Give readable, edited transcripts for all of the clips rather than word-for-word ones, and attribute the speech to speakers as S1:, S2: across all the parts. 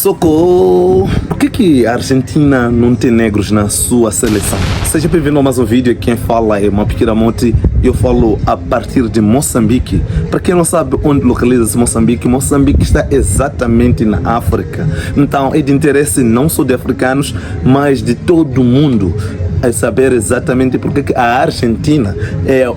S1: Socorro! Por que a Argentina não tem negros na sua seleção? Seja bem-vindo a mais um vídeo. Quem fala é Mapikira Monte e eu falo a partir de Moçambique. Para quem não sabe onde localiza-se Moçambique, Moçambique está exatamente na África. Então é de interesse não só de africanos, mas de todo o mundo a saber exatamente porque que a Argentina é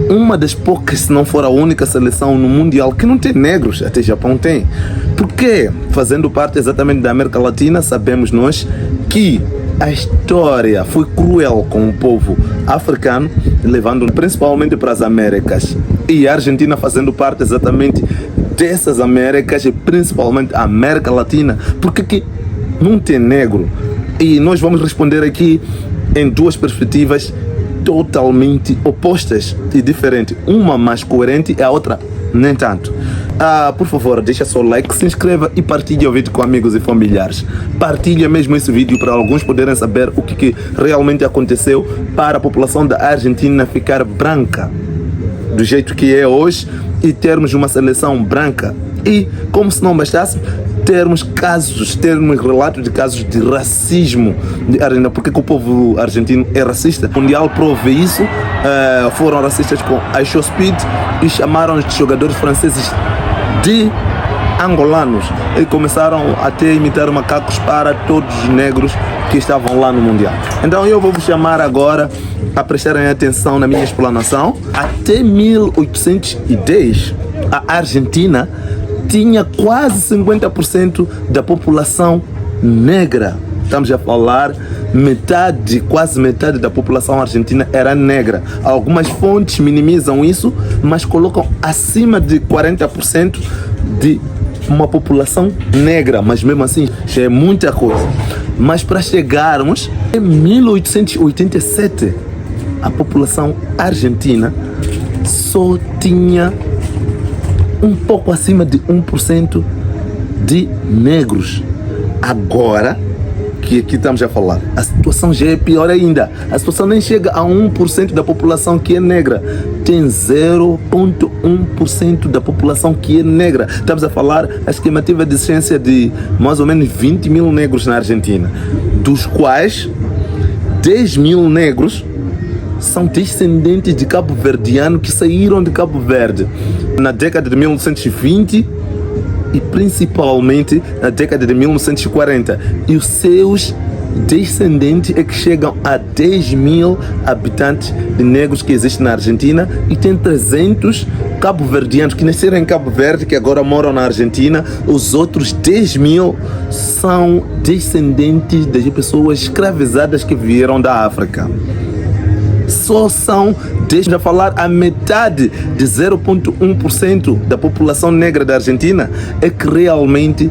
S1: uma das poucas, se não for a única seleção no mundial que não tem negros. Até Japão tem. Porque, fazendo parte exatamente da América Latina, sabemos nós que a história foi cruel com o povo africano, levando principalmente para as Américas. E a Argentina fazendo parte exatamente dessas Américas e principalmente a América Latina. Porque que não tem negro? E nós vamos responder aqui em duas perspectivas totalmente opostas e diferentes. Uma mais coerente e a outra nem tanto. Por favor, deixa seu like, se inscreva e partilhe o vídeo com amigos e familiares. Partilhe mesmo esse vídeo para alguns poderem saber o que realmente aconteceu para a população da Argentina ficar branca do jeito que é hoje e termos uma seleção branca. E, como se não bastasse, termos relatos de casos de racismo de Argentina. Porque o povo argentino é racista. O Mundial prove isso. Foram racistas com a Show Speed e chamaram os jogadores franceses de angolanos e começaram até a imitar macacos para todos os negros que estavam lá no Mundial. Então eu vou vos chamar agora a prestarem atenção na minha explanação. Até 1810 a Argentina tinha quase 50% da população negra. Estamos a falar quase metade da população argentina era negra. Algumas fontes minimizam isso, mas colocam acima de 40% de uma população negra. Mas mesmo assim, já é muita coisa. Mas para chegarmos em 1887, a população argentina só tinha um pouco acima de 1% de negros. Agora que aqui estamos a falar, a situação já é pior ainda. A situação nem chega a 1% da população que é negra. Tem 0,1% da população que é negra. Estamos a falar a estimativa de existência de mais ou menos 20 mil negros na Argentina, dos quais 10 mil negros são descendentes de cabo-verdiano que saíram de Cabo Verde na década de 1920 e principalmente na década de 1940. E os seus descendentes é que chegam a 10 mil habitantes de negros que existem na Argentina, e tem 300 cabo-verdianos que nasceram em Cabo Verde, que agora moram na Argentina. Os outros 10 mil são descendentes das pessoas escravizadas que vieram da África. Só são, deixa eu falar, a metade de 0,1% da população negra da Argentina é que realmente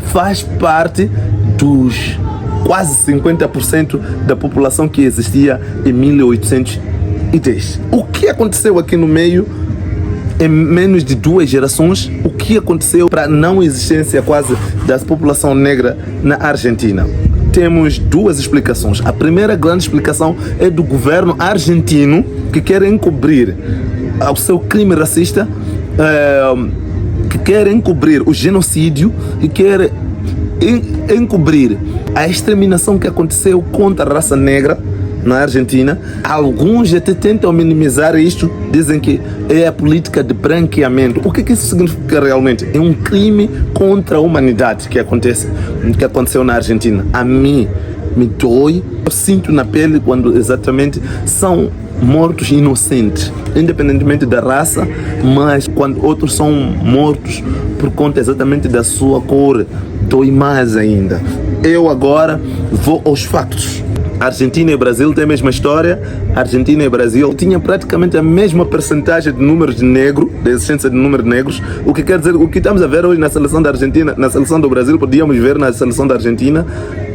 S1: faz parte dos quase 50% da população que existia em 1810. O que aconteceu aqui no meio, em menos de 2 gerações, o que aconteceu para a não existência quase da população negra na Argentina? Temos duas explicações. A primeira grande explicação é do governo argentino, que quer encobrir o seu crime racista, que quer encobrir o genocídio, e quer encobrir a exterminação que aconteceu contra a raça negra na Argentina. Alguns até tentam minimizar isto, dizem que é a política de branqueamento. O que isso significa realmente? É um crime contra a humanidade que aconteceu na Argentina. A mim me dói, eu sinto na pele quando exatamente são mortos inocentes, independentemente da raça, mas quando outros são mortos por conta exatamente da sua cor, dói mais ainda. Eu agora vou aos fatos. Argentina e Brasil têm a mesma história. Argentina e Brasil tinham praticamente a mesma percentagem de número de negros, da existência de número de negros. O que quer dizer, o que estamos a ver hoje na seleção da Argentina, na seleção do Brasil, podíamos ver na seleção da Argentina,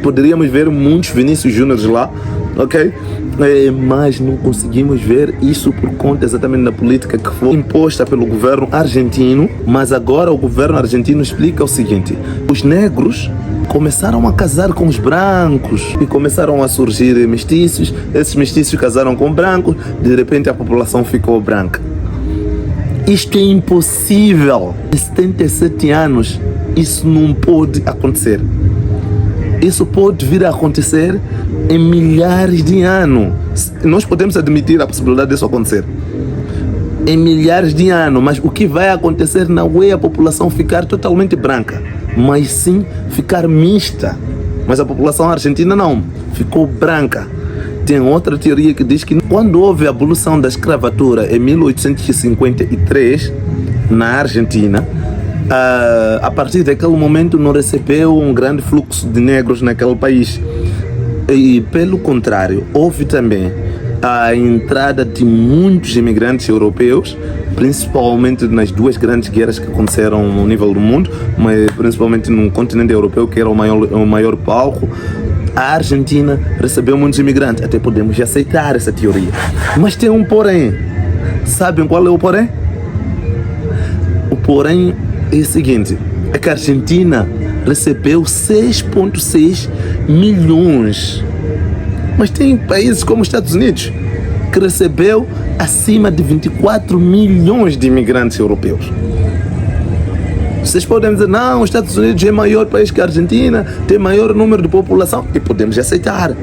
S1: poderíamos ver muitos Vinícius Júnior lá, ok? Mas não conseguimos ver isso por conta exatamente da política que foi imposta pelo governo argentino. Mas agora o governo argentino explica o seguinte: os negros começaram a casar com os brancos e começaram a surgir mestiços. Esses mestiços casaram com brancos, de repente a população ficou branca. Isto é impossível. Em 77 anos Isso não pode acontecer. Isso pode vir a acontecer em milhares de anos. Nós podemos admitir a possibilidade disso acontecer em milhares de anos, mas o que vai acontecer não é a população ficar totalmente branca, mas sim ficar mista. Mas a população argentina não, ficou branca. Tem outra teoria que diz que quando houve a abolição da escravatura em 1853 na Argentina, a partir daquele momento não recebeu um grande fluxo de negros naquele país. E pelo contrário, houve também a entrada de muitos imigrantes europeus, principalmente nas duas grandes guerras que aconteceram no nível do mundo, mas principalmente no continente europeu, que era o maior palco. A Argentina recebeu muitos imigrantes, até podemos aceitar essa teoria. Mas tem um porém. Sabem qual é o porém? O porém é o seguinte, é que a Argentina recebeu 6,6 milhões. Mas tem países como os Estados Unidos que recebeu acima de 24 milhões de imigrantes europeus. Vocês podem dizer, não, os Estados Unidos é maior país que a Argentina, tem maior número de população, e podemos aceitar.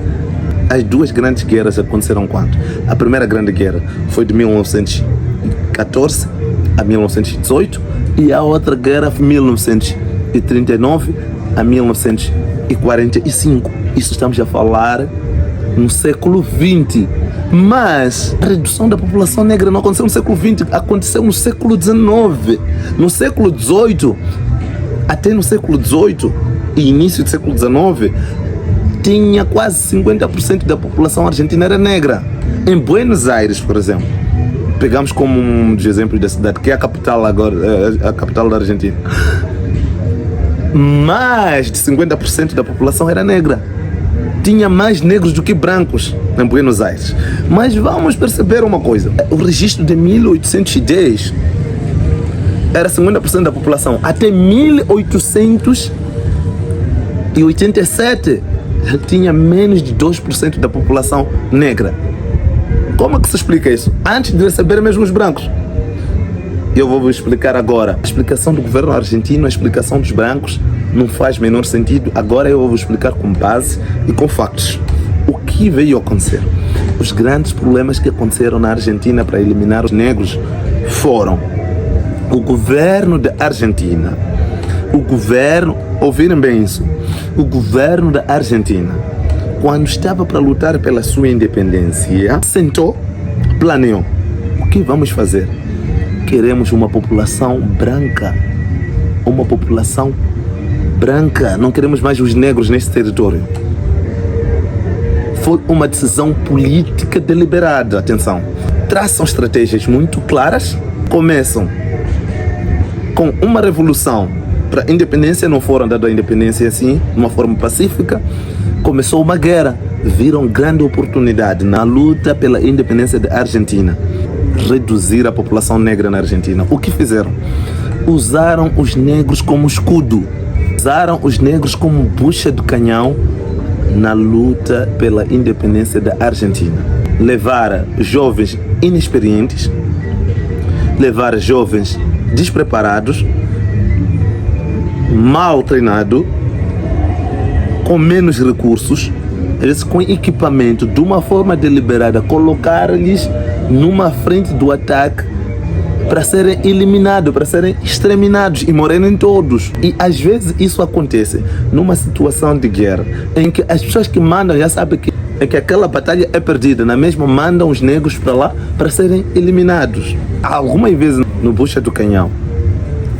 S1: As duas grandes guerras aconteceram quando? A primeira grande guerra foi de 1914 a 1918 e a outra guerra foi de 1939 a 1945. Isso estamos a falar no século XX. Mas a redução da população negra não aconteceu no século XX, aconteceu no século XIX. No século XVIII, até no século XVIII e início do século XIX, tinha quase 50% da população argentina era negra. Em Buenos Aires, por exemplo, pegamos como um dos exemplos da cidade, que é a capital agora, a capital da Argentina. Mais de 50% da população era negra. Tinha mais negros do que brancos em Buenos Aires. Mas vamos perceber uma coisa. O registro de 1810 era 50% da população. Até 1887 já tinha menos de 2% da população negra. Como é que se explica isso? Antes de receber mesmo os brancos. Eu vou explicar agora. A explicação do governo argentino, a explicação dos brancos não faz menor sentido. Agora eu vou explicar com base e com factos. O que veio acontecer? Os grandes problemas que aconteceram na Argentina para eliminar os negros foram o governo da Argentina. Ouviram bem isso? O governo da Argentina, quando estava para lutar pela sua independência, sentou, planeou. O que vamos fazer? Queremos uma população branca. Uma população branca. Não queremos mais os negros nesse território. Foi uma decisão política deliberada. Atenção. Traçam estratégias muito claras. Começam com uma revolução para a independência. Não foram dadas a independência assim, de uma forma pacífica. Começou uma guerra. Viram grande oportunidade na luta pela independência da Argentina. Reduzir a população negra na Argentina. O que fizeram? Usaram os negros como escudo. Usaram os negros como bucha de canhão na luta pela independência da Argentina. Levaram jovens inexperientes, levaram jovens despreparados, mal treinados, com menos recursos, eles com equipamento, de uma forma deliberada, colocaram-lhes numa frente do ataque para serem eliminados, para serem exterminados e morrerem todos. E às vezes isso acontece numa situação de guerra, em que as pessoas que mandam já sabem que aquela batalha é perdida, na mesma mandam os negros para lá para serem eliminados. Algumas vezes no bucha do canhão,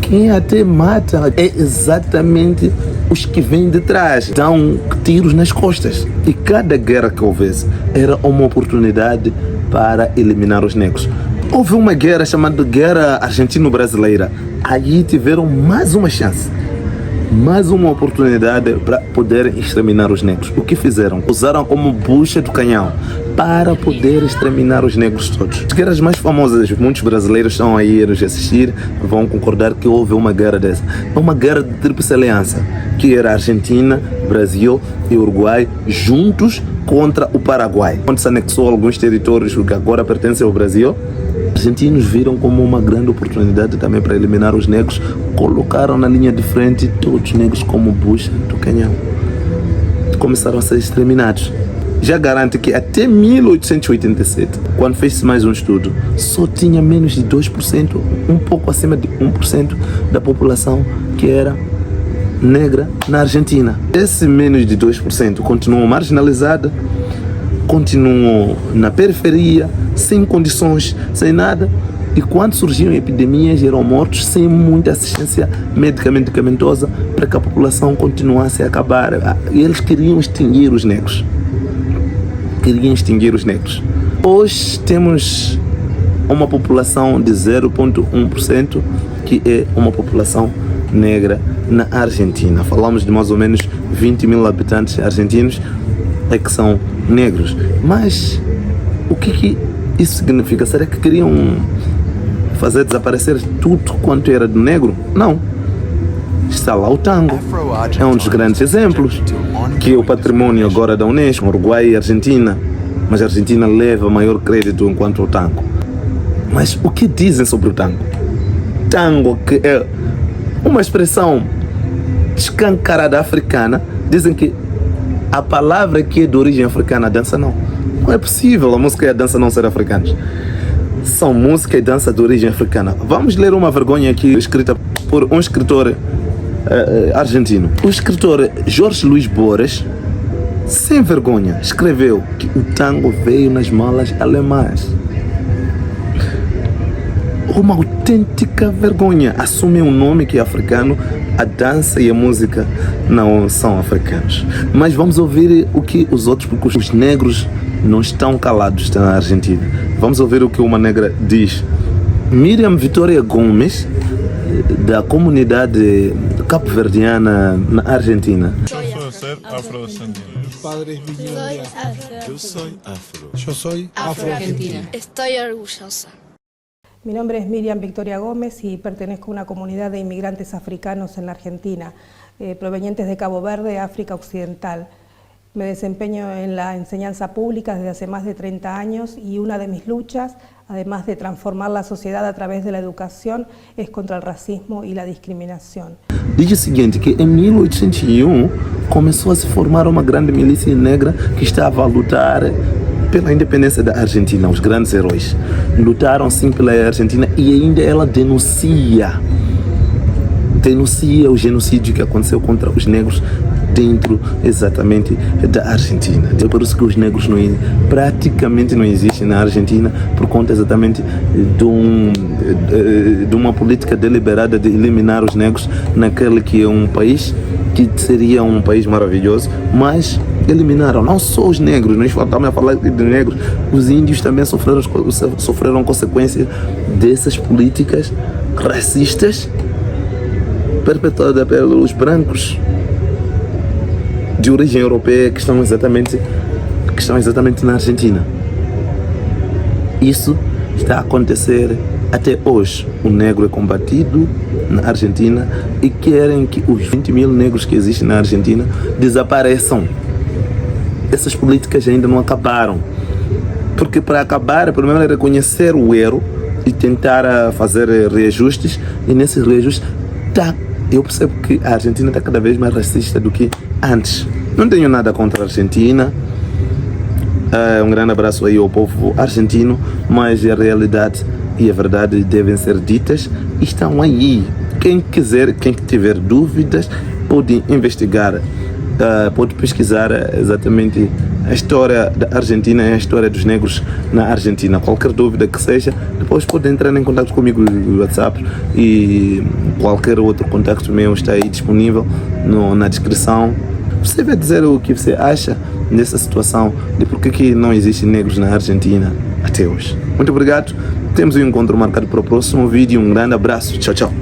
S1: quem até mata é exatamente os que vêm de trás, dão tiros nas costas. E cada guerra que houvesse era uma oportunidade para eliminar os negros. Houve uma guerra chamada Guerra Argentino-Brasileira. Aí tiveram mais uma chance, mais uma oportunidade para poder exterminar os negros. O que fizeram? Usaram como bucha do canhão para poder exterminar os negros todos. As guerras mais famosas, muitos brasileiros estão aí a nos assistir, vão concordar que houve uma guerra dessa. Uma guerra de tríplice aliança, que era Argentina, Brasil e Uruguai juntos contra o Paraguai, onde se anexou alguns territórios que agora pertencem ao Brasil. A argentinos viram como uma grande oportunidade também para eliminar os negros, colocaram na linha de frente todos os negros como bucha do canhão. Começaram a ser exterminados. Já garante que até 1887, quando fez-se mais um estudo, só tinha menos de 2%, um pouco acima de 1% da população que era negra na Argentina. Esse menos de 2% continuou marginalizada, continuou na periferia, sem condições, sem nada. E quando surgiam epidemias, eram mortos sem muita assistência médica medicamentosa para que a população continuasse a acabar. E eles queriam extinguir os negros. Hoje temos uma população de 0,1%, que é uma população negra na Argentina. Falamos de mais ou menos 20 mil habitantes argentinos que são negros. Mas o que isso significa? Será que queriam fazer desaparecer tudo quanto era de negro? Não. Está lá o tango. É um dos grandes exemplos, que é o patrimônio agora da Unesco, Uruguai e Argentina. Mas a Argentina leva maior crédito enquanto o tango. Mas o que dizem sobre o tango? Tango, que é uma expressão escancarada africana, dizem que a palavra que é de origem africana, a dança não. Não é possível a música e a dança não ser africanas. São música e dança de origem africana. Vamos ler uma vergonha aqui, escrita por um escritor argentino. O escritor Jorge Luis Borges, sem vergonha, escreveu que o tango veio nas malas alemãs. Uma autêntica vergonha. Assumem um nome que é africano, a dança e a música não são africanos. Mas vamos ouvir o que os outros, porque os negros não estão calados na Argentina. Vamos ouvir o que uma negra diz. Miriam Vitória Gomes, da comunidade cabo-verdiana na Argentina.
S2: Yo soy afrodescendiente.
S3: Mis padres vinieron de África.
S2: Yo soy afro.
S3: Yo soy
S4: Afro-Argentina. Estoy orgullosa.
S5: Mi nombre es Miriam Victoria Gómez y pertenezco a una comunidad de inmigrantes africanos en la Argentina, provenientes de Cabo Verde, África Occidental. Me desempeño en la enseñanza pública desde hace más de 30 años y una de mis luchas, además de transformar la sociedad a través de la educación, es contra el racismo y la discriminación.
S1: Diz o seguinte, que em 1801 começou a se formar uma grande milícia negra que estava a lutar pela independência da Argentina. Os grandes heróis lutaram sim pela Argentina e ainda ela denuncia o genocídio que aconteceu contra os negros dentro exatamente da Argentina. É por isso que os negros praticamente não existem na Argentina, por conta exatamente de uma política deliberada de eliminar os negros naquele que é um país que seria um país maravilhoso, mas eliminaram não só os negros, nós estamos a falar de negros, os índios também sofreram consequências dessas políticas racistas perpetuadas pelos brancos de origem europeia que estão exatamente na Argentina. Isso está a acontecer até hoje. O negro é combatido na Argentina e querem que os 20 mil negros que existem na Argentina desapareçam. Essas políticas ainda não acabaram. Porque para acabar, primeiro é reconhecer o erro e tentar fazer reajustes, e nesses reajustes eu percebo que a Argentina está cada vez mais racista do que antes. Não tenho nada contra a Argentina. Um grande abraço aí ao povo argentino, mas a realidade e a verdade devem ser ditas e estão aí. Quem tiver dúvidas, pode investigar, pode pesquisar exatamente a história da Argentina e a história dos negros na Argentina. Qualquer dúvida que seja, depois pode entrar em contato comigo no WhatsApp, e qualquer outro contato meu está aí disponível na descrição. Você vai dizer o que você acha nessa situação de por que não existem negros na Argentina até hoje. Muito obrigado. Temos um encontro marcado para o próximo vídeo. Um grande abraço. Tchau, tchau.